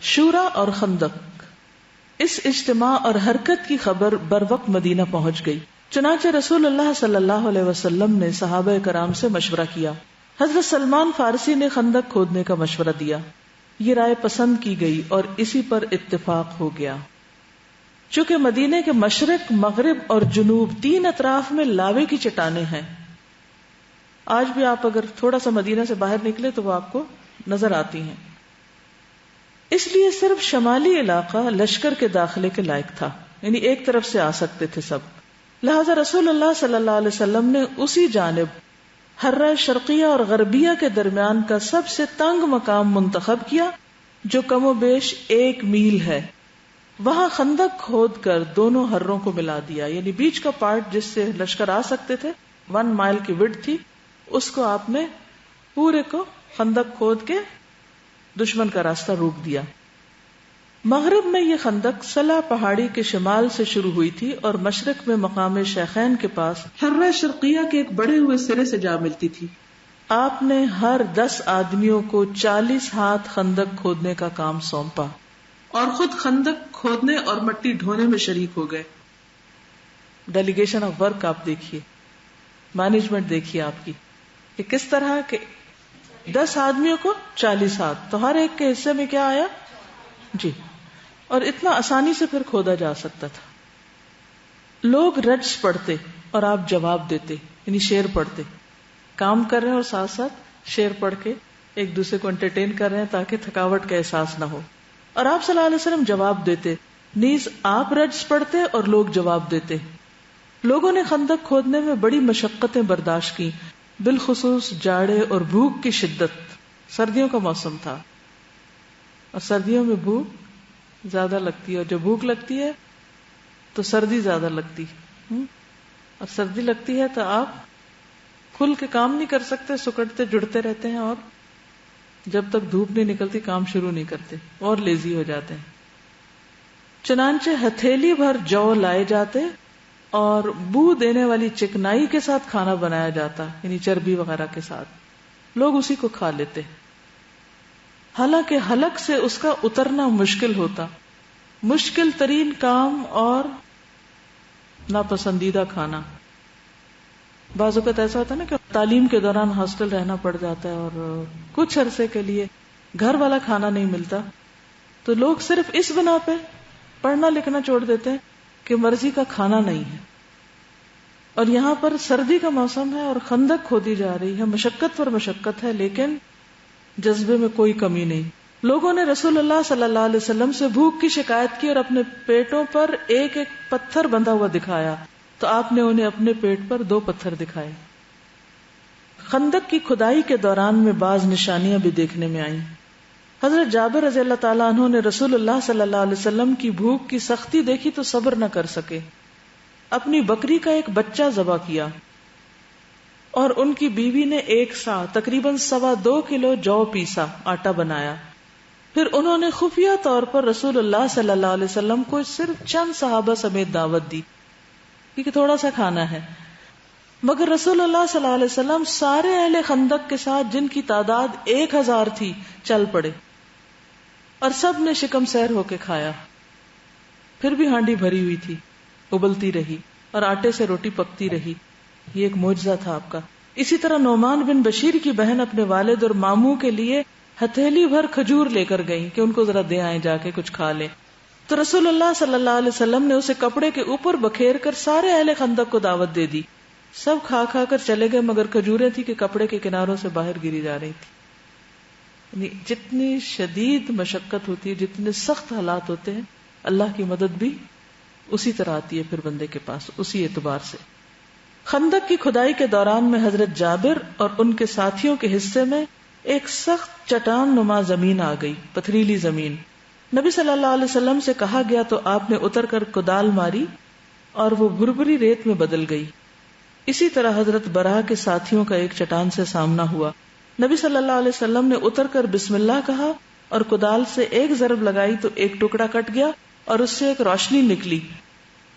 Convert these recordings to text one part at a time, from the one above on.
شورا اور خندق، اس اجتماع اور حرکت کی خبر بر وقت مدینہ پہنچ گئی، چنانچہ رسول اللہ صلی اللہ علیہ وسلم نے صحابہ کرام سے مشورہ کیا. حضرت سلمان فارسی نے خندق کھودنے کا مشورہ دیا. یہ رائے پسند کی گئی اور اسی پر اتفاق ہو گیا. چونکہ مدینے کے مشرق، مغرب اور جنوب تین اطراف میں لاوے کی چٹانیں ہیں. آج بھی آپ اگر تھوڑا سا مدینہ سے باہر نکلے تو وہ آپ کو نظر آتی ہیں. اس لیے صرف شمالی علاقہ لشکر کے داخلے کے لائق تھا، یعنی ایک طرف سے آ سکتے تھے سب. لہذا رسول اللہ صلی اللہ علیہ وسلم نے اسی جانب حرہ شرقیہ اور غربیہ کے درمیان کا سب سے تنگ مقام منتخب کیا، جو کم و بیش 1 میل ہے. وہاں خندق کھود کر دونوں حروں کو ملا دیا، یعنی بیچ کا پارٹ جس سے لشکر آ سکتے تھے 1 مائل کی وڈتھ تھی، اس کو آپ نے پورے کو خندق کھود کے دشمن کا راستہ روک دیا. مغرب میں یہ خندق سلا پہاڑی کے شمال سے شروع ہوئی تھی اور مشرق میں مقام شیخین کے پاس حرہ شرقیہ کے ایک بڑے ہوئے سرے سے جا ملتی تھی. آپ نے ہر 10 آدمیوں کو 40 ہاتھ خندق کھودنے کا کام سونپا اور خود خندق کھودنے اور مٹی ڈھونے میں شریک ہو گئے. ڈیلیگیشن آف ورک آپ دیکھیے، مینجمنٹ دیکھیے آپ کی کہ کس طرح کہ 10 آدمیوں کو 40 ہاتھ، تو ہر ایک کے حصے میں کیا آیا جی، اور اتنا آسانی سے پھر کھودا جا سکتا تھا. لوگ رجز پڑھتے اور آپ جواب دیتے، یعنی شعر پڑھتے. کام کر رہے ہیں اور ساتھ ساتھ شعر پڑھ کے ایک دوسرے کو انٹرٹین کر رہے ہیں تاکہ تھکاوٹ کا احساس نہ ہو، اور آپ صلی اللہ علیہ وسلم جواب دیتے. نیز آپ رجز پڑھتے اور لوگ جواب دیتے. لوگوں نے خندق کھودنے میں بڑی مشقتیں برداشت کی، بالخصوص جاڑے اور بھوک کی شدت. سردیوں کا موسم تھا اور سردیوں میں بھوک زیادہ لگتی ہے، اور جب بھوک لگتی ہے تو سردی زیادہ لگتی، اور سردی لگتی ہے تو آپ کھل کے کام نہیں کر سکتے، سکڑتے جڑتے رہتے ہیں، اور جب تک دھوپ نہیں نکلتی کام شروع نہیں کرتے اور لیزی ہو جاتے ہیں. چنانچہ ہتھیلی بھر جو لائے جاتے اور بو دینے والی چکنائی کے ساتھ کھانا بنایا جاتا، یعنی چربی وغیرہ کے ساتھ. لوگ اسی کو کھا لیتے، حالانکہ حلق سے اس کا اترنا مشکل ہوتا. مشکل ترین کام اور ناپسندیدہ کھانا. بعض اوقات ایسا ہوتا ہے نا کہ تعلیم کے دوران ہاسٹل رہنا پڑ جاتا ہے اور کچھ عرصے کے لیے گھر والا کھانا نہیں ملتا، تو لوگ صرف اس بنا پہ پڑھنا لکھنا چھوڑ دیتے ہیں کہ مرضی کا کھانا نہیں ہے. اور یہاں پر سردی کا موسم ہے اور خندق کھودی جا رہی ہے، مشقت پر مشقت ہے، لیکن جذبے میں کوئی کمی نہیں. لوگوں نے رسول اللہ صلی اللہ علیہ وسلم سے بھوک کی شکایت کی اور اپنے پیٹوں پر ایک ایک پتھر بندھا ہوا دکھایا، تو آپ نے انہیں اپنے پیٹ پر 2 پتھر دکھائے. خندق کی کھدائی کے دوران میں بعض نشانیاں بھی دیکھنے میں آئیں. حضرت جابر رضی اللہ تعالیٰ عنہ نے رسول اللہ صلی اللہ علیہ وسلم کی بھوک کی سختی دیکھی تو صبر نہ کر سکے. اپنی بکری کا ایک بچہ ذبح کیا اور ان کی بیوی نے 1 سا تقریباً 2.25 کلو جو پیسا، آٹا بنایا. پھر انہوں نے خفیہ طور پر رسول اللہ صلی اللہ علیہ وسلم کو صرف چند صحابہ سمیت دعوت دی کیونکہ تھوڑا سا کھانا ہے. مگر رسول اللہ صلی اللہ علیہ وسلم سارے اہل خندق کے ساتھ، جن کی تعداد 1000 تھی، چل پڑے اور سب نے شکم سیر ہو کے کھایا. پھر بھی ہانڈی بھری ہوئی تھی، ابلتی رہی اور آٹے سے روٹی پکتی رہی. یہ ایک معجزہ تھا آپ کا. اسی طرح نعمان بن بشیر کی بہن اپنے والد اور ماموں کے لیے ہتھیلی بھر کھجور لے کر گئی کہ ان کو ذرا دے آئیں، جا کے کچھ کھا لیں. تو رسول اللہ صلی اللہ علیہ وسلم نے اسے کپڑے کے اوپر بکھیر کر سارے اہل خندق کو دعوت دے دی. سب کھا کھا کر چلے گئے، مگر کھجوریں تھی کہ کپڑے کے کناروں سے باہر گری جا رہی تھی. یعنی جتنی شدید مشقت ہوتی ہے، جتنے سخت حالات ہوتے ہیں، اللہ کی مدد بھی اسی طرح آتی ہے پھر بندے کے پاس، اسی اعتبار سے. خندق کی کھدائی کے دوران میں حضرت جابر اور ان کے ساتھیوں کے حصے میں ایک سخت چٹان نما زمین آ گئی، پتھریلی زمین. نبی صلی اللہ علیہ وسلم سے کہا گیا تو آپ نے اتر کر کدال ماری اور وہ بھربھری ریت میں بدل گئی. اسی طرح حضرت برا کے ساتھیوں کا ایک چٹان سے سامنا ہوا. نبی صلی اللہ علیہ وسلم نے اتر کر بسم اللہ کہا اور کدال سے ایک ضرب لگائی تو ایک ٹکڑا کٹ گیا اور اس سے ایک روشنی نکلی.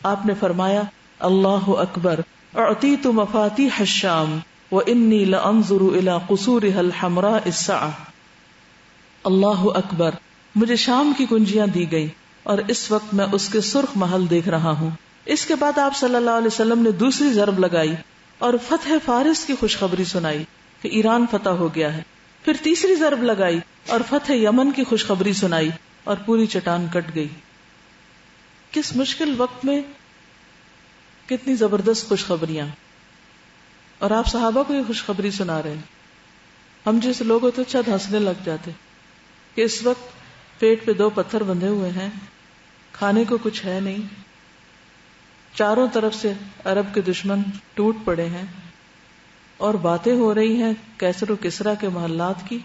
آپ نے فرمایا اللہ اکبر، اعطیت مفاتیح الشام وانی لانظر الى قصورها الحمراء السعة. اللہ اکبر، مجھے شام کی کنجیاں دی گئی اور اس وقت میں اس کے سرخ محل دیکھ رہا ہوں. اس کے بعد آپ صلی اللہ علیہ وسلم نے دوسری ضرب لگائی اور فتح فارس کی خوشخبری سنائی کہ ایران فتح ہو گیا ہے. پھر تیسری ضرب لگائی اور فتح یمن کی خوشخبری سنائی اور پوری چٹان کٹ گئی. کس مشکل وقت میں کتنی زبردست خوشخبریاں، اور آپ صحابہ کو یہ خوشخبری سنا رہے ہیں. ہم جیسے لوگ ہوتے شاید ہنسنے لگ جاتے کہ اس وقت پیٹ پہ 2 پتھر بندھے ہوئے ہیں، کھانے کو کچھ ہے نہیں، چاروں طرف سے عرب کے دشمن ٹوٹ پڑے ہیں اور باتیں ہو رہی ہیں کیسر و کسرا کے محلات کی.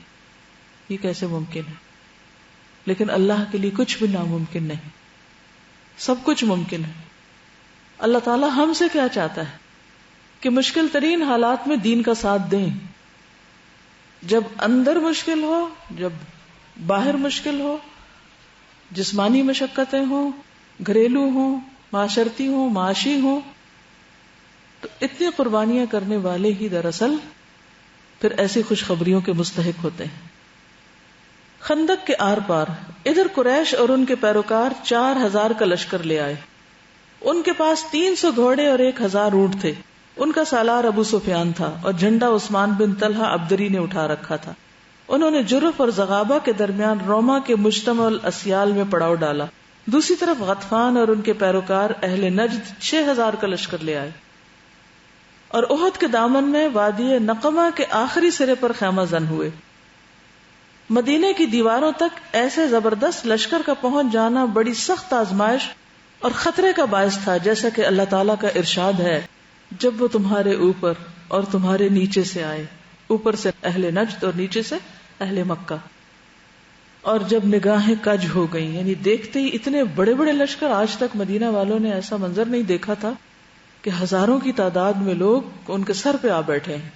یہ کیسے ممکن ہے؟ لیکن اللہ کے لیے کچھ بھی ناممکن نہیں، سب کچھ ممکن ہے. اللہ تعالیٰ ہم سے کیا چاہتا ہے کہ مشکل ترین حالات میں دین کا ساتھ دیں. جب اندر مشکل ہو، جب باہر مشکل ہو، جسمانی مشقتیں ہوں، گھریلو ہوں، معاشرتی ہوں، معاشی ہوں، تو اتنی قربانیاں کرنے والے ہی دراصل پھر ایسی خوشخبریوں کے مستحق ہوتے ہیں. خندق کے آر پار ادھر قریش اور ان کے پیروکار 4000 کا لشکر لے آئے. ان کے پاس 300 گھوڑے اور 1000 اونٹ تھے. ان کا سالار ابو سفیان تھا اور جھنڈا عثمان بن طلحہ عبدری نے اٹھا رکھا تھا. انہوں نے جرف اور زغابہ کے درمیان روما کے مجتمع اسیال میں پڑاؤ ڈالا. دوسری طرف غطفان اور ان کے پیروکار اہل نجد 6000 کا لشکر لے آئے اور احد کے دامن میں وادی نقمہ کے آخری سرے پر خیمہ زن ہوئے. مدینے کی دیواروں تک ایسے زبردست لشکر کا پہنچ جانا بڑی سخت آزمائش اور خطرے کا باعث تھا، جیسا کہ اللہ تعالیٰ کا ارشاد ہے، جب وہ تمہارے اوپر اور تمہارے نیچے سے آئے، اوپر سے اہل نجد اور نیچے سے اہل مکہ، اور جب نگاہیں کج ہو گئیں، یعنی دیکھتے ہی اتنے بڑے بڑے لشکر، آج تک مدینہ والوں نے ایسا منظر نہیں دیکھا تھا کہ ہزاروں کی تعداد میں لوگ ان کے سر پہ آ بیٹھے ہیں.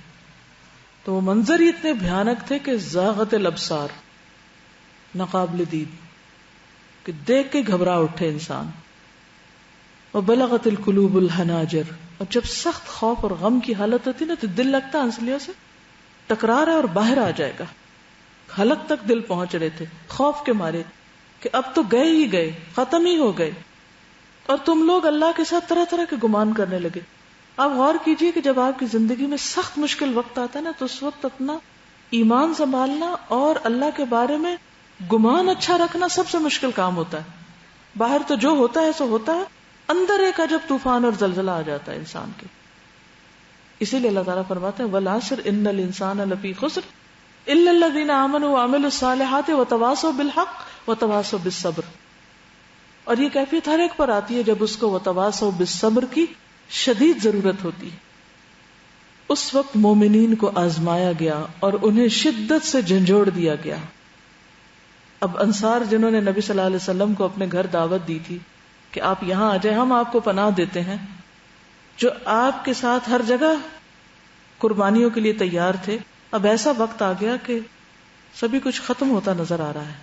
تو وہ منظر ہی اتنے بھیانک تھے کہ زاغت الابصار، ناقابل دید، کہ دیکھ کے گھبرا اٹھے انسان. وبلغت القلوب الحناجر، اور جب سخت خوف اور غم کی حالت ہوتی نا تو دل لگتا ہنسلیوں سے ٹکرا رہا ہے اور باہر آ جائے گا. حلق تک دل پہنچ رہے تھے خوف کے مارے کہ اب تو گئے ہی گئے، ختم ہی ہو گئے. اور تم لوگ اللہ کے ساتھ طرح طرح کے گمان کرنے لگے. آپ غور کیجئے کہ جب آپ کی زندگی میں سخت مشکل وقت آتا ہے نا تو اس وقت اپنا ایمان سنبھالنا اور اللہ کے بارے میں گمان اچھا رکھنا سب سے مشکل کام ہوتا ہے. باہر تو جو ہوتا ہے سو ہوتا ہے، اندر ایک عجب طوفان اور زلزلہ آ جاتا ہے انسان کے. اسی لیے اللہ تعالیٰ فرماتے ہیں وَالْعَصْرِ إِنَّ الْإِنسَانَ لَفِي خُسْرٍ إِلَّا الَّذِينَ آمَنُوا وَعَمِلُوا الصَّالِحَاتِ وَتَوَاصَوْا بِالْحَقِّ وَتَوَاصَوْا بِالصَّبْرِ. اور یہ کیفیت ہر ایک پر آتی ہے جب اس کو وَتَوَاصَوْا بِالصَّبْرِ کی شدید ضرورت ہوتی ہے. اس وقت مومنین کو آزمایا گیا اور انہیں شدت سے جھنجھوڑ دیا گیا. اب انصار جنہوں نے نبی صلی اللہ علیہ وسلم کو اپنے گھر دعوت دی تھی کہ آپ یہاں آ جائیں، ہم آپ کو پناہ دیتے ہیں، جو آپ کے ساتھ ہر جگہ قربانیوں کے لیے تیار تھے، اب ایسا وقت آ گیا کہ سبھی کچھ ختم ہوتا نظر آ رہا ہے.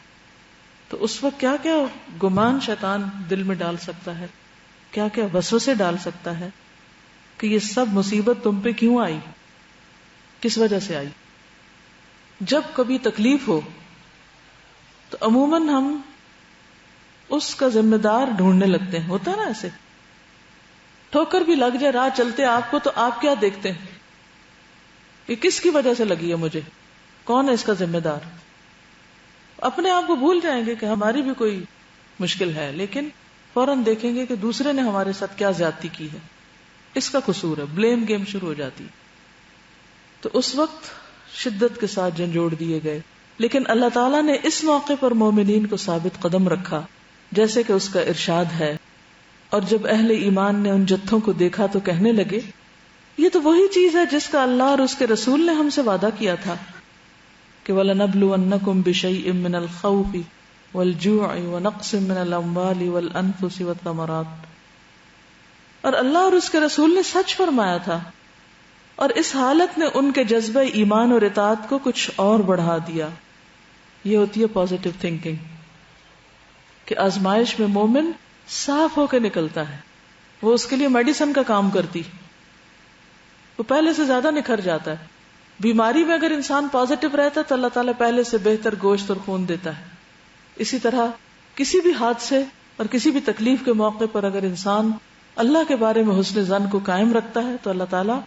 تو اس وقت کیا کیا گمان شیطان دل میں ڈال سکتا ہے، کیا کیا وسوسے ڈال سکتا ہے کہ یہ سب مصیبت تم پہ کیوں آئی، کس وجہ سے آئی. جب کبھی تکلیف ہو تو عموماً ہم اس کا ذمہ دار ڈھونڈنے لگتے ہیں. ہوتا ہے نا ایسے، ٹھوکر بھی لگ جائے راہ چلتے آپ کو تو آپ کیا دیکھتے ہیں، یہ کس کی وجہ سے لگی ہے مجھے، کون ہے اس کا ذمہ دار. اپنے آپ کو بھول جائیں گے کہ ہماری بھی کوئی مشکل ہے، لیکن فوراً دیکھیں گے کہ دوسرے نے ہمارے ساتھ کیا زیادتی کی ہے، اس کا قصور ہے، بلیم گیم شروع ہو جاتی. تو اس وقت شدت کے ساتھ جھنجھوڑ دیے گئے. لیکن اللہ تعالیٰ نے اس موقع پر مومنین کو ثابت قدم رکھا، جیسے کہ اس کا ارشاد ہے. اور جب اہل ایمان نے ان جتھوں کو دیکھا تو کہنے لگے یہ تو وہی چیز ہے جس کا اللہ اور اس کے رسول نے ہم سے وعدہ کیا تھا کہ وَلَنَبْلُوَنَّكُمْ بِشَيْءٍ مِّنَ الْخَوْفِ وَالْجُوعِ وَنَقْصٍ مِّنَ الْأَمْوَالِ وَالْأَنفُسِ وَالثَّمَرَاتِ. اور اللہ اور اس کے رسول نے سچ فرمایا تھا، اور اس حالت نے ان کے جذبہ ایمان اور اطاعت کو کچھ اور بڑھا دیا. یہ ہوتی ہے پازیٹو تھنکنگ، کہ آزمائش میں مومن صاف ہو کے نکلتا ہے. وہ اس کے لیے میڈیسن کا کام کرتی، وہ پہلے سے زیادہ نکھر جاتا ہے. بیماری میں اگر انسان پازیٹو رہتا ہے تو اللہ تعالیٰ پہلے سے بہتر گوشت اور خون دیتا ہے. اسی طرح کسی بھی حادثے اور کسی بھی تکلیف کے موقع پر اگر انسان اللہ کے بارے میں حسن ظن کو قائم رکھتا ہے تو اللہ تعالیٰ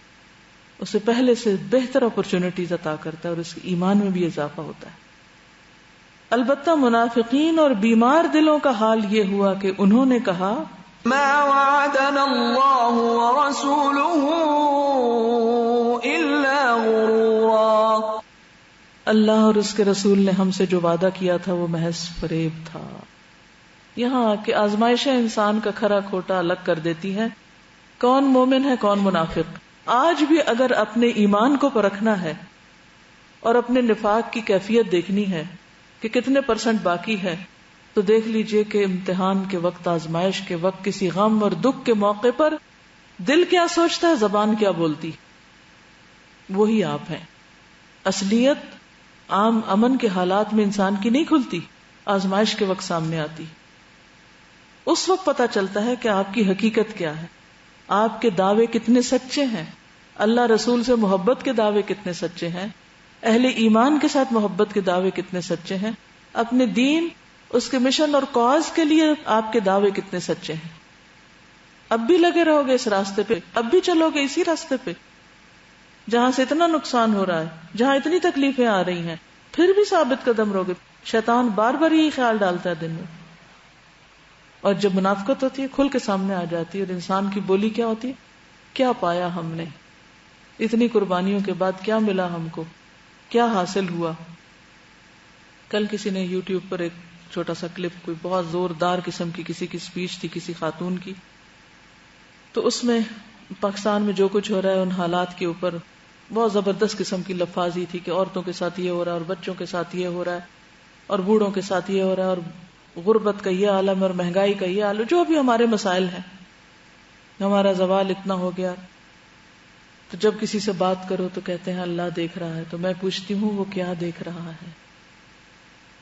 اسے پہلے سے بہتر اپرچونٹیز عطا کرتا ہے اور اس کے ایمان میں بھی اضافہ ہوتا ہے. البتہ منافقین اور بیمار دلوں کا حال یہ ہوا کہ انہوں نے کہا ما وعدنا اللہ ورسولہ الا غرورا، اللہ اور اس کے رسول نے ہم سے جو وعدہ کیا تھا وہ محض فریب تھا. یہاں کہ آزمائشیں انسان کا کھرا کھوٹا الگ کر دیتی ہیں، کون مومن ہے کون منافق. آج بھی اگر اپنے ایمان کو پرکھنا ہے اور اپنے نفاق کی کیفیت دیکھنی ہے کہ کتنے % باقی ہے تو دیکھ لیجئے کہ امتحان کے وقت، آزمائش کے وقت، کسی غم اور دکھ کے موقع پر دل کیا سوچتا ہے، زبان کیا بولتی، وہی آپ ہیں. اصلیت عام امن کے حالات میں انسان کی نہیں کھلتی، آزمائش کے وقت سامنے آتی. اس وقت پتا چلتا ہے کہ آپ کی حقیقت کیا ہے، آپ کے دعوے کتنے سچے ہیں، اللہ رسول سے محبت کے دعوے کتنے سچے ہیں، اہل ایمان کے ساتھ محبت کے دعوے کتنے سچے ہیں، اپنے دین، اس کے مشن اور کاز کے لیے آپ کے دعوے کتنے سچے ہیں. اب بھی لگے رہو گے اس راستے پہ، اب بھی چلو گے اسی راستے پہ جہاں سے اتنا نقصان ہو رہا ہے، جہاں اتنی تکلیفیں آ رہی ہیں، پھر بھی ثابت قدم رہو گے. شیطان بار بار یہی خیال ڈالتا ہے دن میں، اور جب منافقت ہوتی ہے کھل کے سامنے آ جاتی ہے. اور انسان کی بولی کیا ہوتی ہے، کیا پایا ہم نے، اتنی قربانیوں کے بعد کیا ملا ہم کو، کیا حاصل ہوا. کل کسی نے یوٹیوب پر ایک چھوٹا سا کلپ، کوئی بہت زوردار قسم کی کسی کی سپیچ تھی کسی خاتون کی، تو اس میں پاکستان میں جو کچھ ہو رہا ہے ان حالات کے اوپر بہت زبردست قسم کی لفاظی تھی کہ عورتوں کے ساتھ یہ ہو رہا ہے اور بچوں کے ساتھ یہ ہو رہا ہے اور بوڑھوں کے ساتھ یہ ہو رہا ہے اور غربت کا یہ عالم اور مہنگائی کا یہ عالم، جو بھی ہمارے مسائل ہیں، ہمارا زوال اتنا ہو گیا. تو جب کسی سے بات کرو تو کہتے ہیں اللہ دیکھ رہا ہے. تو میں پوچھتی ہوں وہ کیا دیکھ رہا ہے؟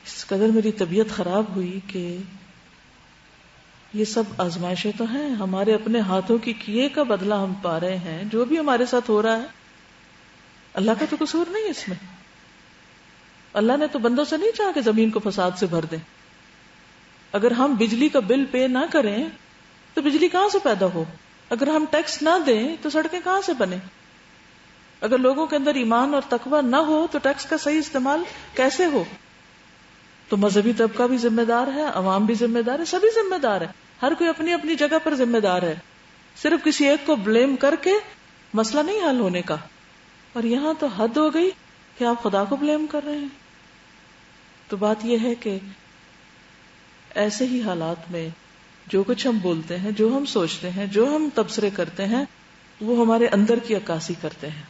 اس قدر میری طبیعت خراب ہوئی کہ یہ سب آزمائشیں تو ہیں، ہمارے اپنے ہاتھوں کی کیے کا بدلہ ہم پا رہے ہیں. جو بھی ہمارے ساتھ ہو رہا ہے اللہ کا تو قصور نہیں اس میں. اللہ نے تو بندوں سے نہیں چاہا کہ زمین کو فساد سے بھر دیں. اگر ہم بجلی کا بل پے نہ کریں تو بجلی کہاں سے پیدا ہو؟ اگر ہم ٹیکس نہ دیں تو سڑکیں کہاں سے بنے؟ اگر لوگوں کے اندر ایمان اور تقوی نہ ہو تو ٹیکس کا صحیح استعمال کیسے ہو؟ تو مذہبی طبقہ بھی ذمہ دار ہے، عوام بھی ذمہ دار ہے، سبھی ذمہ دار ہے. ہر کوئی اپنی اپنی جگہ پر ذمہ دار ہے. صرف کسی ایک کو بلیم کر کے مسئلہ نہیں حل ہونے کا. اور یہاں تو حد ہو گئی کہ آپ خدا کو بلیم کر رہے ہیں. تو بات یہ ہے کہ ایسے ہی حالات میں جو کچھ ہم بولتے ہیں، جو ہم سوچتے ہیں، جو ہم تبصرے کرتے ہیں، وہ ہمارے اندر کی عکاسی کرتے ہیں.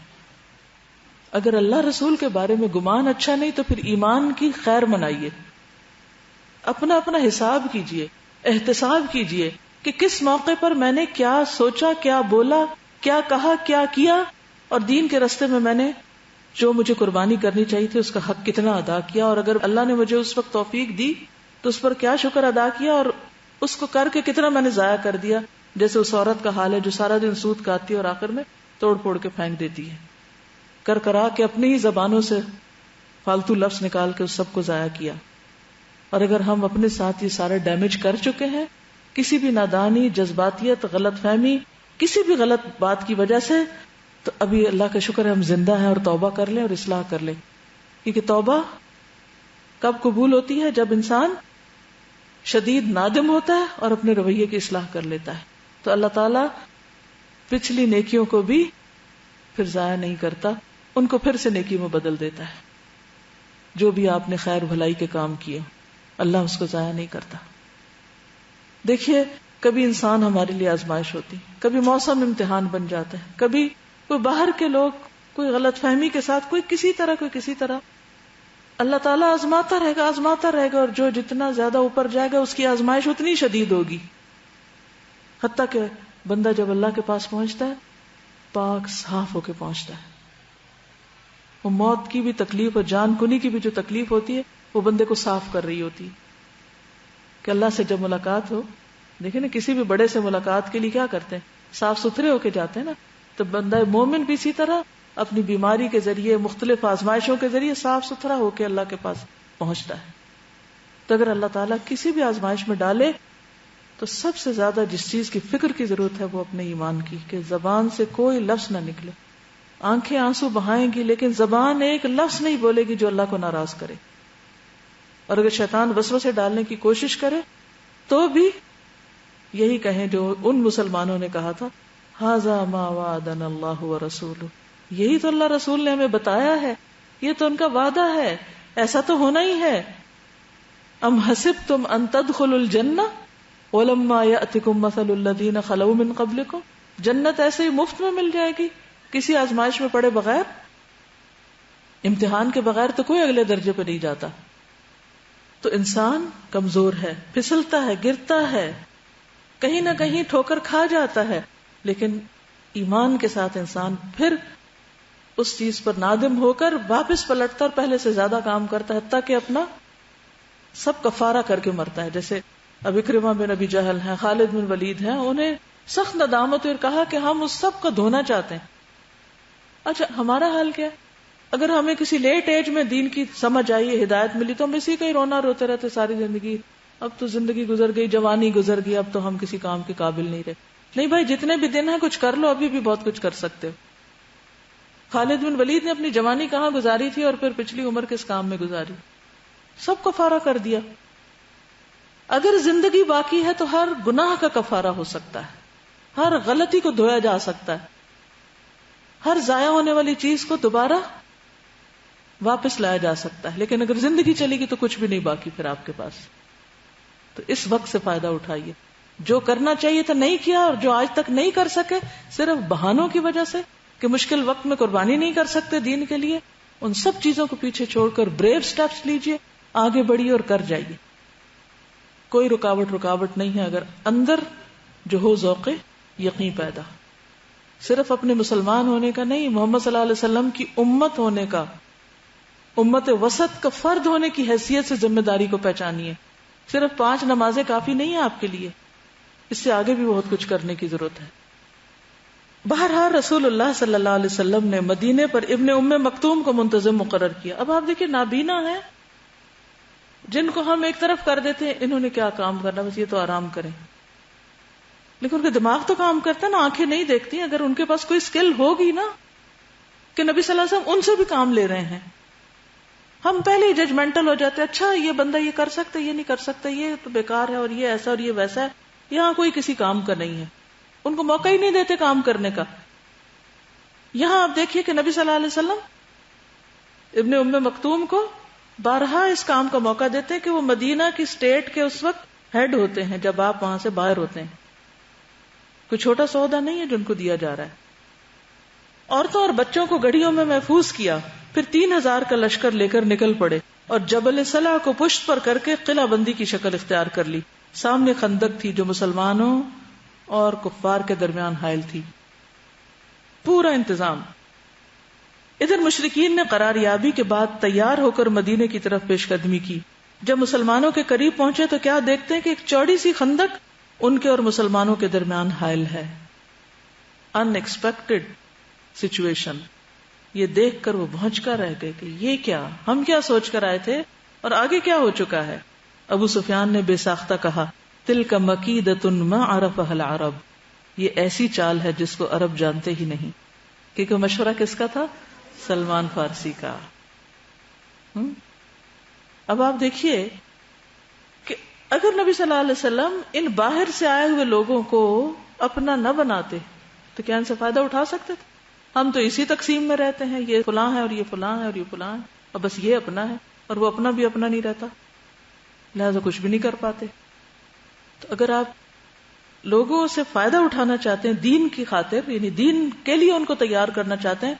اگر اللہ رسول کے بارے میں گمان اچھا نہیں تو پھر ایمان کی خیر منائیے، اپنا اپنا حساب کیجئے، احتساب کیجئے کہ کس موقع پر میں نے کیا سوچا، کیا بولا، کیا کہا، کیا کیا، اور دین کے راستے میں میں نے جو مجھے قربانی کرنی چاہیے تھی اس کا حق کتنا ادا کیا. اور اگر اللہ نے مجھے اس وقت توفیق دی تو اس پر کیا شکر ادا کیا، اور اس کو کر کے کتنا میں نے ضائع کر دیا. جیسے اس عورت کا حال ہے جو سارا دن سود کھاتی ہے اور آخر میں توڑ پھوڑ کے پھینک دیتی ہے، کر کرا کے اپنی ہی زبانوں سے فالتو لفظ نکال کے اس سب کو ضائع کیا. اور اگر ہم اپنے ساتھ یہ سارے ڈیمیج کر چکے ہیں کسی بھی نادانی، جذباتیت، غلط فہمی، کسی بھی غلط بات کی وجہ سے، تو ابھی اللہ کا شکر ہے ہم زندہ ہیں اور توبہ کر لیں اور اصلاح کر لیں. کیونکہ توبہ کب قبول ہوتی ہے؟ جب انسان شدید نادم ہوتا ہے اور اپنے رویے کی اصلاح کر لیتا ہے. تو اللہ تعالیٰ پچھلی نیکیوں کو بھی پھر ضائع نہیں کرتا، ان کو پھر سے نیکی میں بدل دیتا ہے. جو بھی آپ نے خیر بھلائی کے کام کیے اللہ اس کو ضائع نہیں کرتا. دیکھیے کبھی انسان ہمارے لیے آزمائش ہوتی، کبھی موسم امتحان بن جاتا ہے، کبھی کوئی باہر کے لوگ کوئی غلط فہمی کے ساتھ کوئی کسی طرح اللہ تعالیٰ آزماتا رہے گا اور جو جتنا زیادہ اوپر جائے گا اس کی آزمائش اتنی شدید ہوگی. حتیٰ کہ بندہ جب اللہ کے پاس پہنچتا ہے پاک صاف ہو کے پہنچتا ہے. وہ موت کی بھی تکلیف اور جان کنی کی بھی جو تکلیف ہوتی ہے وہ بندے کو صاف کر رہی ہوتی کہ اللہ سے جب ملاقات ہو. دیکھیں نا کسی بھی بڑے سے ملاقات کے لیے کیا کرتے ہیں؟ صاف ستھرے ہو کے جاتے ہیں نا. تو بندہ مومن بھی اسی طرح اپنی بیماری کے ذریعے، مختلف آزمائشوں کے ذریعے صاف ستھرا ہو کے اللہ کے پاس پہنچتا ہے. تو اگر اللہ تعالیٰ کسی بھی آزمائش میں ڈالے تو سب سے زیادہ جس چیز کی فکر کی ضرورت ہے وہ اپنے ایمان کی، کہ زبان سے کوئی لفظ نہ نکلے. آنکھیں آنسو بہائیں گی لیکن زبان ایک لفظ نہیں بولے گی جو اللہ کو ناراض کرے. اور اگر شیطان وسوسے ڈالنے کی کوشش کرے تو بھی یہی کہیں جو ان مسلمانوں نے کہا تھا، ھذا ما وعدنا اللہ ورسولہ، یہی تو اللہ رسول نے ہمیں بتایا ہے، یہ تو ان کا وعدہ ہے، ایسا تو ہونا ہی ہے. ام حسبتم ان تدخلوا الجنہ ولما یأتکم مثل الذین خلوا من قبلکم، جنت ایسے ہی مفت میں مل جائے گی کسی آزمائش میں پڑے بغیر؟ امتحان کے بغیر تو کوئی اگلے درجے پہ نہیں جاتا. تو انسان کمزور ہے، پھسلتا ہے، گرتا ہے، کہیں نہ کہیں ٹھوکر کھا جاتا ہے، لیکن ایمان کے ساتھ انسان پھر اس چیز پر نادم ہو کر واپس پلٹتا اور پہلے سے زیادہ کام کرتا ہے، حتیٰ کہ اپنا سب کفارہ کر کے مرتا ہے. جیسے اب اکرمہ بن ابی جہل ہیں، خالد بن ولید ہیں، انہیں سخت ندامت اور کہا کہ ہم اس سب کا دھونا چاہتے ہیں. اچھا ہمارا حال کیا ہے؟ اگر ہمیں کسی لیٹ ایج میں دین کی سمجھ آئی، ہدایت ملی، تو ہم اسی کا ہی رونا روتے رہتے ساری زندگی. اب تو زندگی گزر گئی، جوانی گزر گئی، اب تو ہم کسی کام کے قابل نہیں رہے. نہیں بھائی، جتنے بھی دن ہیں کچھ کر لو، ابھی بھی بہت کچھ کر سکتے ہو. خالد بن ولید نے اپنی جوانی کہاں گزاری تھی اور پھر پچھلی عمر کس کام میں گزاری؟ سب کفارہ کر دیا. اگر زندگی باقی ہے تو ہر گناہ کا کفارہ ہو سکتا ہے، ہر غلطی کو دھویا جا سکتا ہے، ہر ضائع ہونے والی چیز کو دوبارہ واپس لایا جا سکتا ہے. لیکن اگر زندگی چلے گی تو کچھ بھی نہیں باقی پھر آپ کے پاس. تو اس وقت سے فائدہ اٹھائیے. جو کرنا چاہیے تھا نہیں کیا، اور جو آج تک نہیں کر سکے صرف بہانوں کی وجہ سے کہ مشکل وقت میں قربانی نہیں کر سکتے دین کے لیے، ان سب چیزوں کو پیچھے چھوڑ کر بریو سٹیپس لیجئے، آگے بڑھیے اور کر جائیے. کوئی رکاوٹ نہیں ہے اگر اندر جو ہو ذوق یقین پیدا. صرف اپنے مسلمان ہونے کا نہیں، محمد صلی اللہ علیہ وسلم کی امت ہونے کا، امت وسط کا فرد ہونے کی حیثیت سے ذمہ داری کو پہچانیے. صرف 5 نمازیں کافی نہیں ہیں آپ کے لیے، اس سے آگے بھی بہت کچھ کرنے کی ضرورت ہے. بہرحال رسول اللہ صلی اللہ علیہ وسلم نے مدینے پر ابن ام مکتوم کو منتظم مقرر کیا. اب آپ دیکھیں، نابینا ہیں جن کو ہم ایک طرف کر دیتے ہیں، انہوں نے کیا کام کرنا، بس یہ تو آرام کریں. لیکن ان کا دماغ تو کام کرتا ہے نا، آنکھیں نہیں دیکھتی. اگر ان کے پاس کوئی اسکل ہوگی نا کہ نبی صلی اللہ علیہ وسلم ان سے بھی کام لے رہے ہیں، ہم پہلے ہی ججمنٹل ہو جاتے ہیں، اچھا یہ بندہ یہ کر سکتا ہے، یہ نہیں کر سکتا، یہ تو بیکار ہے، اور یہ ایسا اور یہ ویسا ہے. یہاں کوئی کسی کام کا نہیں ہے، ان کو موقع ہی نہیں دیتے کام کرنے کا. یہاں آپ دیکھیے کہ نبی صلی اللہ علیہ وسلم ابن ام مکتوم کو بارہا اس کام کا موقع دیتے کہ وہ مدینہ کی اسٹیٹ کے اس وقت ہیڈ ہوتے ہیں جب آپ وہاں سے باہر ہوتے ہیں. کوئی چھوٹا سودا نہیں ہے جو ان کو دیا جا رہا ہے. عورتوں اور بچوں کو گڑھیوں میں محفوظ کیا، پھر 3000 کا لشکر لے کر نکل پڑے اور جبل صلع کو پشت پر کر کے قلعہ بندی کی شکل اختیار کر لی. سامنے خندق تھی جو مسلمانوں اور کفار کے درمیان حائل تھی. پورا انتظام. ادھر مشرکین نے قراریابی کے بعد تیار ہو کر مدینے کی طرف پیش قدمی کی. جب مسلمانوں کے قریب پہنچے تو کیا دیکھتے ہیں کہ ایک چوڑی سی خندق ان کے اور مسلمانوں کے درمیان حائل ہے. ان ایکسپیکٹڈ سچویشن. یہ دیکھ کر وہ بھونچ کر رہ گئے کہ یہ کیا، ہم کیا سوچ کر آئے تھے اور آگے کیا ہو چکا ہے. ابو سفیان نے بے ساختہ کہا، تلک مکیدۃ ما عرفها العرب، یہ ایسی چال ہے جس کو عرب جانتے ہی نہیں. کیونکہ مشورہ کس کا تھا؟ سلمان فارسی کا. اب آپ دیکھیے کہ اگر نبی صلی اللہ علیہ وسلم ان باہر سے آئے ہوئے لوگوں کو اپنا نہ بناتے تو کیا ان سے فائدہ اٹھا سکتے تھے؟ ہم تو اسی تقسیم میں رہتے ہیں، یہ فلاں ہے اور یہ فلاں ہے اور یہ فلاں ہے، اور بس یہ اپنا ہے اور وہ اپنا بھی اپنا نہیں رہتا، لہذا کچھ بھی نہیں کر پاتے. تو اگر آپ لوگوں سے فائدہ اٹھانا چاہتے ہیں دین کی خاطر، یعنی دین کے لیے ان کو تیار کرنا چاہتے ہیں،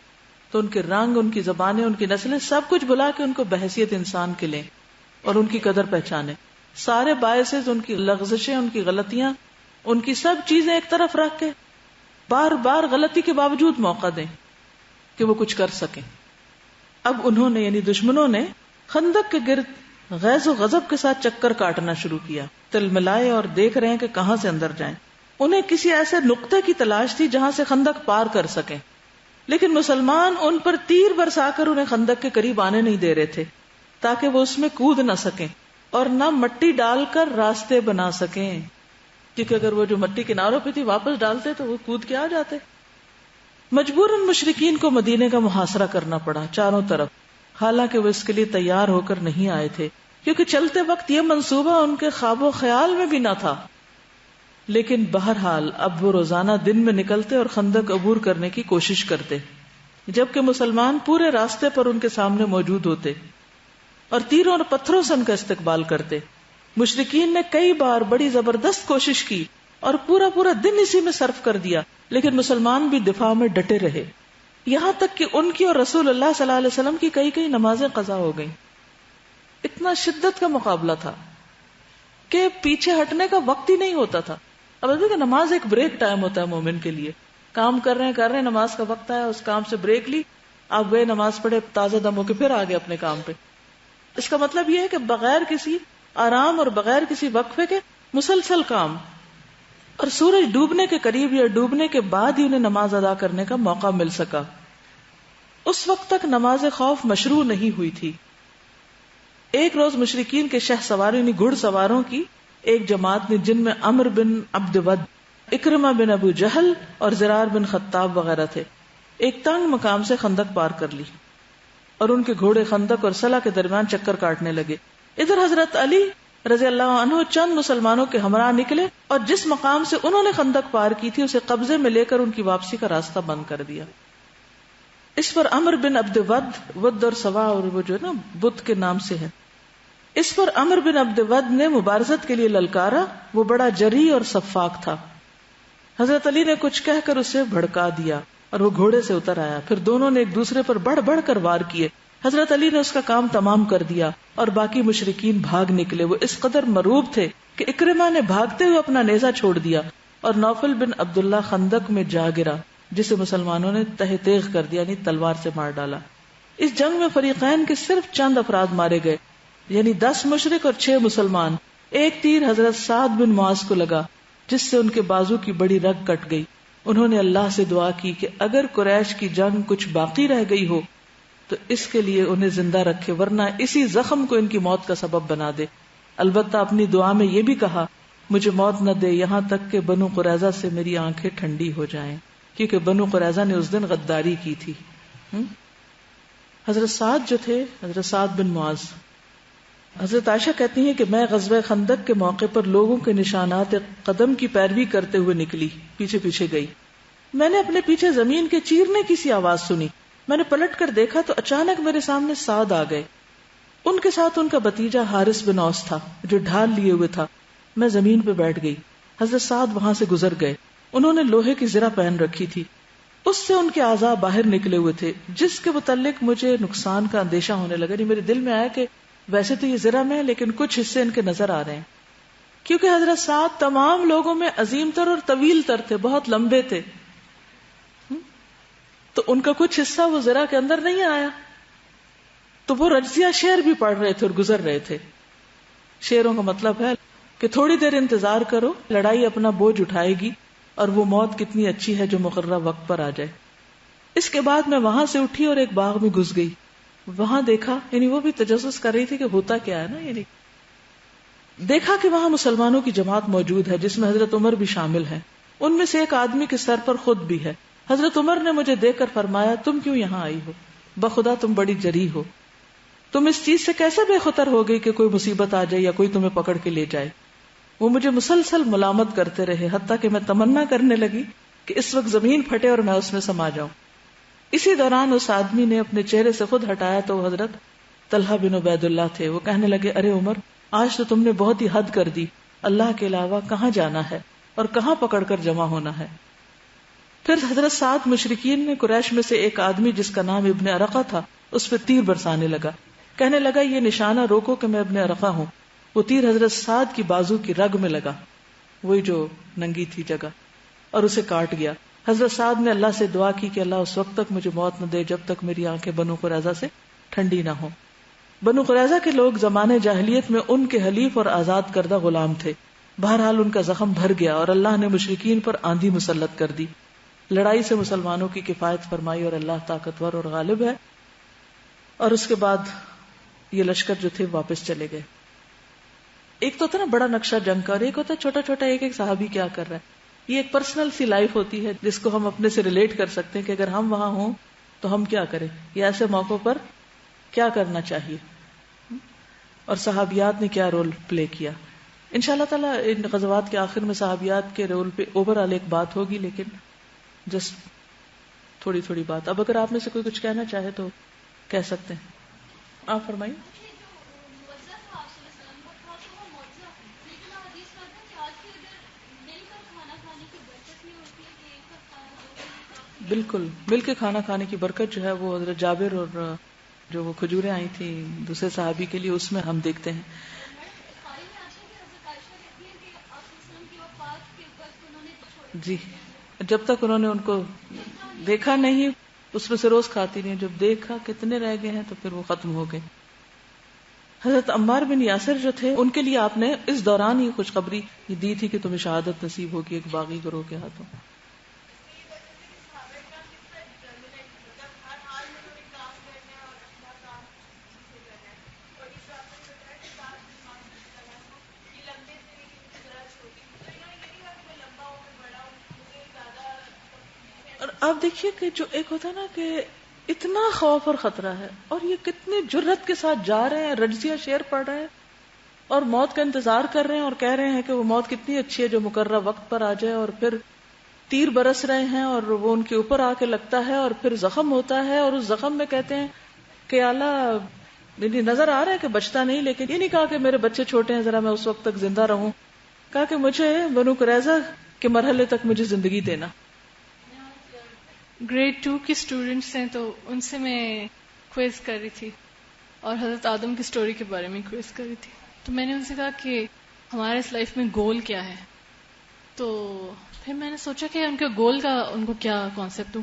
تو ان کے رنگ، ان کی زبانیں، ان کی نسلیں سب کچھ بلا کے ان کو بحیثیت انسان کے لیں اور ان کی قدر پہچانے. سارے باعث، ان کی لغزشیں، ان کی غلطیاں، ان کی سب چیزیں ایک طرف رکھ کے بار بار غلطی کے باوجود موقع دیں کہ وہ کچھ کر سکیں. اب انہوں نے یعنی دشمنوں نے خندق کے گرد غیظ و غضب کے ساتھ چکر کاٹنا شروع کیا، تل ملائے اور دیکھ رہے ہیں کہ کہاں سے اندر جائیں. انہیں کسی ایسے نقطے کی تلاش تھی جہاں سے خندق پار کر سکیں، لیکن مسلمان ان پر تیر برسا کر انہیں خندق کے قریب آنے نہیں دے رہے تھے تاکہ وہ اس میں کود نہ سکیں. اور نہ مٹی ڈال کر راستے بنا سکیں، کیونکہ اگر وہ جو مٹی کناروں پہ تھی واپس ڈالتے تو وہ کود کے آ جاتے۔ مجبوراً مشرکین کو مدینے کا محاصرہ کرنا پڑا چاروں طرف، حالانکہ وہ اس کے لیے تیار ہو کر نہیں آئے تھے، کیونکہ چلتے وقت یہ منصوبہ ان کے خواب و خیال میں بھی نہ تھا۔ لیکن بہرحال اب وہ روزانہ دن میں نکلتے اور خندق عبور کرنے کی کوشش کرتے، جبکہ مسلمان پورے راستے پر ان کے سامنے موجود ہوتے اور تیروں اور پتھروں سے ان کا استقبال کرتے۔ مشرکین نے کئی بار بڑی زبردست کوشش کی اور پورا دن اسی میں صرف کر دیا، لیکن مسلمان بھی دفاع میں ڈٹے رہے، یہاں تک کہ ان کی اور رسول اللہ صلی اللہ علیہ وسلم کی کئی نمازیں قضا ہو گئیں۔ اتنا شدت کا مقابلہ تھا کہ پیچھے ہٹنے کا وقت ہی نہیں ہوتا تھا۔ اب دیکھیں نماز ایک بریک ٹائم ہوتا ہے مومن کے لیے، کام کر رہے ہیں نماز کا وقت آیا، اس کام سے بریک لی، آپ گئے نماز پڑھے، تازہ دم ہو کے پھر آگے اپنے کام پہ۔ اس کا مطلب یہ ہے کہ بغیر کسی آرام اور بغیر کسی وقفے کے مسلسل کام، اور سورج ڈوبنے کے قریب یا ڈوبنے کے بعد ہی انہیں نماز ادا کرنے کا موقع مل سکا۔ اس وقت تک نماز خوف مشروع نہیں ہوئی تھی۔ ایک روز مشرکین کے شہ سواروں یعنی گھڑ سواروں کی ایک جماعت نے، جن میں عمر بن عبد ود، اکرمہ بن ابو جہل اور زرار بن خطاب وغیرہ تھے، ایک تنگ مقام سے خندق پار کر لی اور ان کے گھوڑے خندق اور صلہ کے درمیان چکر کاٹنے لگے۔ ادھر حضرت علی رضی اللہ عنہ چند مسلمانوں کے ہمراہ نکلے اور جس مقام سے انہوں نے خندق پار کی تھی اسے قبضے میں لے کر ان کی واپسی کا راستہ بند کر دیا۔ اس پر عمر بن عبد ود اور سوا اور وہ جو نا بدھ کے نام سے ہے، اس پر عمر بن عبد ود نے مبارزت کے لیے للکارا، وہ بڑا جری اور سفاک تھا۔ حضرت علی نے کچھ کہہ کر اسے بھڑکا دیا اور وہ گھوڑے سے اتر آیا، پھر دونوں نے ایک دوسرے پر بڑھ بڑھ کر وار کیے۔ حضرت علی نے اس کا کام تمام کر دیا اور باقی مشرکین بھاگ نکلے۔ وہ اس قدر مروب تھے کہ اکرمہ نے بھاگتے ہوئے اپنا نیزہ چھوڑ دیا اور نوفل بن عبداللہ خندق میں جا گرا، جسے مسلمانوں نے تہ تیغ کر دیا، یعنی تلوار سے مار ڈالا۔ اس جنگ میں فریقین کے صرف چند افراد مارے گئے، یعنی 10 مشرک اور 6 مسلمان۔ ایک تیر حضرت سعد بن معاذ کو لگا جس سے ان کے بازو کی بڑی رگ کٹ گئی۔ انہوں نے اللہ سے دعا کی کہ اگر قریش کی جنگ کچھ باقی رہ گئی ہو تو اس کے لیے انہیں زندہ رکھے، ورنہ اسی زخم کو ان کی موت کا سبب بنا دے۔ البتہ اپنی دعا میں یہ بھی کہا مجھے موت نہ دے یہاں تک کہ بنو قریظہ سے میری آنکھیں ٹھنڈی ہو جائیں، کیونکہ بنو قریظہ نے اس دن غداری کی تھی۔ حضرت سعد جو تھے، حضرت سعد بن معاذ، حضرت عائشہ کہتی ہیں کہ میں غزوہ خندق کے موقع پر لوگوں کے نشانات قدم کی پیروی کرتے ہوئے نکلی، پیچھے پیچھے گئی۔ میں نے اپنے پیچھے زمین کے چیرنے کی سی آواز سنی، میں نے پلٹ کر دیکھا تو اچانک میرے سامنے سعد آ گئے، ان کے ساتھ ان کا بھتیجا حارث بن اوس تھا جو ڈھال لیے ہوئے تھا۔ میں زمین پہ بیٹھ گئی، حضرت سعد وہاں سے گزر گئے، انہوں نے لوہے کی زرہ پہن رکھی تھی، اس سے ان کے اعضاء باہر نکلے ہوئے تھے، جس کے متعلق مجھے نقصان کا اندیشہ ہونے لگا۔ میرے دل میں آیا کہ ویسے تو یہ زرہ میں ہے لیکن کچھ حصے ان کے نظر آ رہے ہیں، کیونکہ حضرت سعد تمام لوگوں میں عظیم تر اور طویل تر تھے، بہت لمبے تھے، تو ان کا کچھ حصہ وہ زرہ کے اندر نہیں آیا، تو وہ رجزیہ شعر بھی پڑھ رہے تھے اور گزر رہے تھے۔ شعروں کا مطلب ہے کہ تھوڑی دیر انتظار کرو، لڑائی اپنا بوجھ اٹھائے گی اور وہ موت کتنی اچھی ہے جو مقررہ وقت پر آ جائے۔ اس کے بعد میں وہاں سے اٹھی اور ایک باغ میں گھس گئی، وہاں دیکھا، یعنی وہ بھی تجسس کر رہی تھی کہ ہوتا کیا ہے نا، یعنی دیکھا کہ وہاں مسلمانوں کی جماعت موجود ہے جس میں حضرت عمر بھی شامل ہے، ان میں سے ایک آدمی کے سر پر خود بھی ہے۔ حضرت عمر نے مجھے دیکھ کر فرمایا تم کیوں یہاں آئی ہو؟ بخدا تم بڑی جری ہو، تم اس چیز سے کیسے بے خطر ہو گئی کہ کوئی مصیبت آ جائے یا کوئی تمہیں پکڑ کے لے جائے؟ وہ مجھے مسلسل ملامت کرتے رہے، حتیٰ کہ میں تمنا کرنے لگی کہ اس وقت زمین پھٹے اور میں اس میں سما جاؤں۔ اسی دوران اس آدمی نے اپنے چہرے سے خود ہٹایا تو وہ حضرت طلحہ بن عبید اللہ تھے۔ وہ کہنے لگے ارے عمر، آج تو تم نے بہت ہی حد کر دی، اللہ کے علاوہ کہاں جانا ہے اور کہاں پکڑ کر جمع ہونا ہے؟ پھر حضرت سعد مشرکین نے قریش میں سے ایک آدمی جس کا نام ابن ارقہ تھا اس پہ تیر برسانے لگا، کہنے لگا یہ نشانہ روکو کہ میں ابن ارقہ ہوں۔ وہ تیر حضرت سعد کی بازو کی رگ میں لگا، وہی جو ننگی تھی جگہ، اور اسے کاٹ گیا۔ حضرت سعد نے اللہ سے دعا کی کہ اللہ اس وقت تک مجھے موت نہ دے جب تک میری آنکھیں بنو قریظہ سے ٹھنڈی نہ ہوں۔ بنو قریظہ کے لوگ زمانے جاہلیت میں ان کے حلیف اور آزاد کردہ غلام تھے۔ بہرحال ان کا زخم بھر گیا اور اللہ نے مشرکین پر آندھی مسلط کر دی، لڑائی سے مسلمانوں کی کفایت فرمائی اور اللہ طاقتور اور غالب ہے۔ اور اس کے بعد یہ لشکر جو تھے واپس چلے گئے۔ ایک تو ہوتا ہے نا بڑا نقشہ جنگ کا، اور ایک ہوتا ہے چھوٹا چھوٹا ایک ایک صحابی کیا کر رہا ہے. یہ ایک پرسنل سی لائف ہوتی ہے جس کو ہم اپنے سے ریلیٹ کر سکتے ہیں کہ اگر ہم وہاں ہوں تو ہم کیا کریں، یا ایسے موقعوں پر کیا کرنا چاہیے، اور صحابیات نے کیا رول پلے کیا. ان شاء اللہ تعالیٰ ان غزوات کے آخر میں صحابیات کے رول پہ اوور آل ایک بات ہوگی، لیکن جسٹ تھوڑی تھوڑی بات. اب اگر آپ میں سے کوئی کچھ کہنا چاہے تو کہہ سکتے ہیں. آپ فرمائیں. بالکل مل کے کھانا کھانے کی برکت جو ہے وہ حضرت جابر اور جو وہ کھجوریں آئی تھی دوسرے صحابی کے لیے، اس میں ہم دیکھتے ہیں. جی جب تک انہوں نے ان کو دیکھا نہیں اس میں سے روز کھاتی نہیں، جب دیکھا کتنے رہ گئے ہیں تو پھر وہ ختم ہو گئے. حضرت عمار بن یاسر جو تھے ان کے لیے آپ نے اس دوران ہی خوشخبری دی تھی کہ تمہیں شہادت نصیب ہوگی ایک باغی گروہ کے ہاتھوں. اور آپ دیکھیے کہ جو ایک ہوتا ہے نا کہ اتنا خوف اور خطرہ ہے، اور یہ کتنے جرت کے ساتھ جا رہے ہیں، رجزیہ شعر پڑھ رہے ہیں اور موت کا انتظار کر رہے ہیں، اور کہہ رہے ہیں کہ وہ موت کتنی اچھی ہے جو مقررہ وقت پر آ جائے، اور پھر تیر برس رہے ہیں اور وہ ان کے اوپر آ کے لگتا ہے اور پھر زخم ہوتا ہے، اور اس زخم میں کہتے ہیں کہ اللہ نظر آ رہا ہے کہ بچتا نہیں، لیکن یہ نہیں کہا کہ میرے بچے چھوٹے ہیں ذرا میں اس وقت تک زندہ رہوں، کہا کہ مجھے بنو قریظہ کے مرحلے تک مجھے زندگی دینا. گریڈ 2 کی اسٹوڈینٹس ہیں تو ان سے میں کوئز کر رہی تھی اور حضرت آدم کی سٹوری کے بارے میں کوئز کر رہی تھی. تو میں نے ان سے کہا کہ ہمارے اس لائف میں گول کیا ہے. تو پھر میں نے سوچا کہ ان کے گول کا ان کو کیا کانسیپٹ دوں.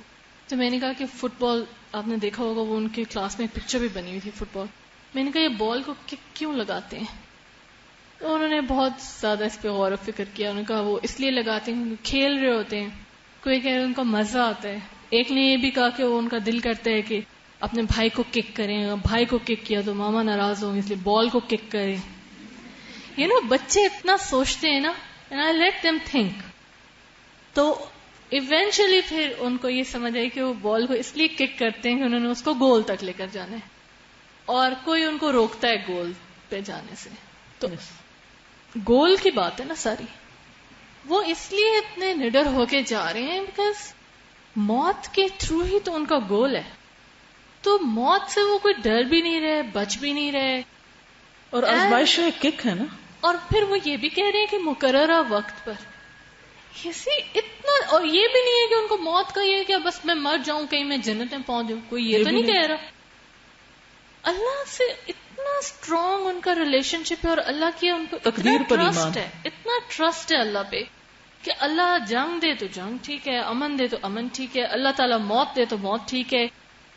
تو میں نے کہا کہ فٹ بال آپ نے دیکھا ہوگا، وہ ان کے کلاس میں ایک پکچر بھی بنی ہوئی تھی فٹ بال. میں نے کہا یہ بال کو کک کیوں لگاتے ہیں؟ تو انہوں نے بہت زیادہ اس پہ غور و فکر کیا. انہوں نے کہا وہ اس لیے لگاتے ہیں کیونکہ کھیل رہے ہوتے ہیں، کوئی کہہ رہے ان کو مزہ آتا ہے. ایک نے یہ بھی کہا کہ وہ ان کا دل کرتا ہے کہ اپنے بھائی کو کک کریں، بھائی کو کک کیا تو ماما ناراض ہوں گے اس لیے بال کو کک کریں. یہ نا بچے اتنا سوچتے ہیں نا، and I let them think. تو ایونچولی پھر ان کو یہ سمجھ آئی کہ وہ بال کو اس لیے کک کرتے ہیں کہ انہوں نے اس کو گول تک لے کر جانا ہے، اور کوئی ان کو روکتا ہے گول پہ جانے سے. تو گول کی بات ہے نا ساری، وہ اس لیے اتنے نڈر ہو کے جا رہے ہیں بیکاز موت کے تھرو ہی تو ان کا گول ہے. تو موت سے وہ کوئی ڈر بھی نہیں رہے، بچ بھی نہیں رہے، اور آزمائش ایک کک ہے نا. اور پھر وہ یہ بھی کہہ رہے ہیں کہ مقررہ وقت پر اتنا، اور یہ بھی نہیں ہے کہ ان کو موت کا یہ کہ بس میں مر جاؤں کہیں میں جنت میں پہنچ جاؤں، کوئی یہ تو نہیں کہہ رہا. اللہ سے اتنا اسٹرانگ ان کا ریلیشن شپ ہے، اور اللہ کی ان کو تقدیر پر ایمان ہے، اتنا ٹرسٹ ہے اللہ پہ کہ اللہ جنگ دے تو جنگ ٹھیک ہے، امن دے تو امن ٹھیک ہے، اللہ تعالیٰ موت دے تو موت ٹھیک ہے.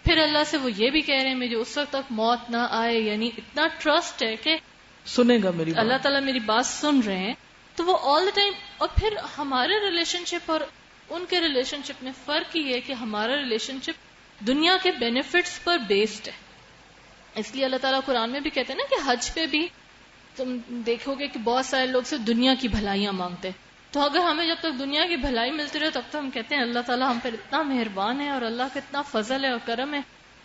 پھر اللہ سے وہ یہ بھی کہہ رہے ہیں مجھے اس وقت تک موت نہ آئے، یعنی اتنا ٹرسٹ ہے کہ سنے گا میری بات، اللہ تعالیٰ میری بات سن رہے ہیں. تو وہ آل دا ٹائم. اور پھر ہمارے ریلیشن شپ اور ان کے ریلیشن شپ میں فرق یہ ہے کہ ہمارا ریلیشن شپ دنیا کے بینیفٹس پر بیسڈ ہے. اس لیے اللہ تعالیٰ قرآن میں بھی کہتے ہیں نا کہ حج پہ بھی تم دیکھو گے کہ بہت سارے لوگ سے دنیا کی بھلائیاں مانگتے ہیں. تو اگر ہمیں جب تک دنیا کی بھلائی ملتی رہے تب تک ہم کہتے ہیں اللہ تعالیٰ ہم پر اتنا مہربان ہے اور اللہ کا اتنا فضل ہے اور کرم ہے،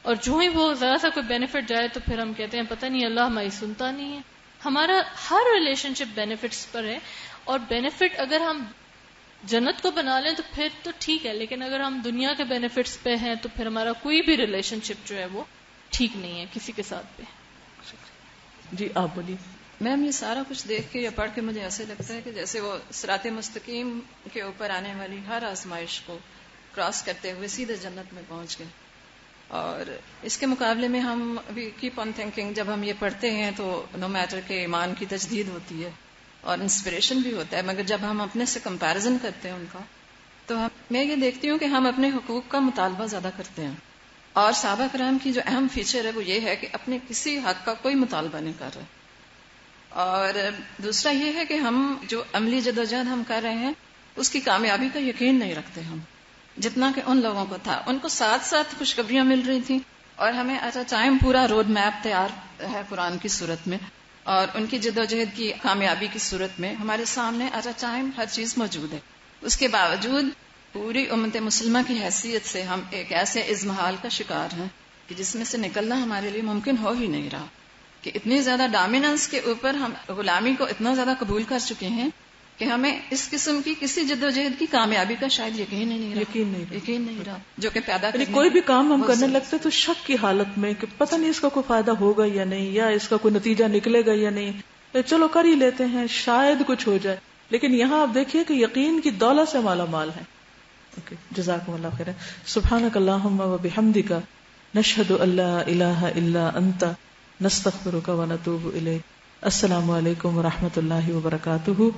اور جو ہی وہ ذرا سا کوئی بینیفٹ جائے تو پھر ہم کہتے ہیں پتہ نہیں اللہ ہماری سنتا نہیں ہے. ہمارا ہر ریلیشن شپ بینیفٹس پر ہے، اور بینیفٹ اگر ہم جنت کو بنا لیں تو پھر تو ٹھیک ہے، لیکن اگر ہم دنیا کے بینیفٹس پہ ہیں تو پھر ہمارا کوئی بھی ریلیشن شپ جو ہے وہ ٹھیک نہیں ہے کسی کے ساتھ پہ. جی آپ بولیے. میم یہ سارا کچھ دیکھ کے یا پڑھ کے مجھے ایسے لگتا ہے کہ جیسے وہ صراط مستقیم کے اوپر آنے والی ہر آزمائش کو کراس کرتے ہوئے سیدھے جنت میں پہنچ گئے. اور اس کے مقابلے میں ہم وی کیپ آن تھنکنگ، جب ہم یہ پڑھتے ہیں تو نو میٹر کہ ایمان کی تجدید ہوتی ہے اور انسپریشن بھی ہوتا ہے، مگر جب ہم اپنے سے کمپیرزن کرتے ہیں ان کا، تو میں یہ دیکھتی ہوں کہ ہم اپنے حقوق کا مطالبہ زیادہ کرتے ہیں. اور صحابہ کرام کی جو اہم فیچر ہے وہ یہ ہے کہ اپنے کسی حق کا کوئی مطالبہ نہیں کر رہے. اور دوسرا یہ ہے کہ ہم جو عملی جدوجہد ہم کر رہے ہیں اس کی کامیابی کا یقین نہیں رکھتے ہم، جتنا کہ ان لوگوں کو تھا. ان کو ساتھ ساتھ خوشخبریاں مل رہی تھیں، اور ہمیں ایٹ اے ٹائم پورا روڈ میپ تیار ہے قرآن کی صورت میں اور ان کی جدوجہد کی کامیابی کی صورت میں ہمارے سامنے ایٹ اے ٹائم ہر چیز موجود ہے. اس کے باوجود پوری امت مسلمہ کی حیثیت سے ہم ایک ایسے اضمحال کا شکار ہیں کہ جس میں سے نکلنا ہمارے لیے ممکن ہو ہی نہیں رہا، کہ اتنی زیادہ ڈومیننس کے اوپر ہم غلامی کو اتنا زیادہ قبول کر چکے ہیں کہ ہمیں اس قسم کی کسی جدوجہد کی کامیابی کا شاید یقین نہیں رہا جو کہ پیدا یعنی کوئی بھی کام ہم کرنے لگتے تو شک کی حالت میں کہ پتہ نہیں اس کا کوئی فائدہ ہوگا یا نہیں، یا اس کا کوئی نتیجہ نکلے گا یا نہیں، چلو کر ہی لیتے ہیں شاید کچھ ہو جائے. لیکن یہاں آپ دیکھیے کہ یقین کی دولت سے مالا مال ہے. جزاکم اللہ خیر. سبحانک اللہم و بحمدک نشہد ان لا الہ الا انت نستغفرک و نتوب الیک. السلام علیکم و رحمۃ اللہ وبرکاتہ.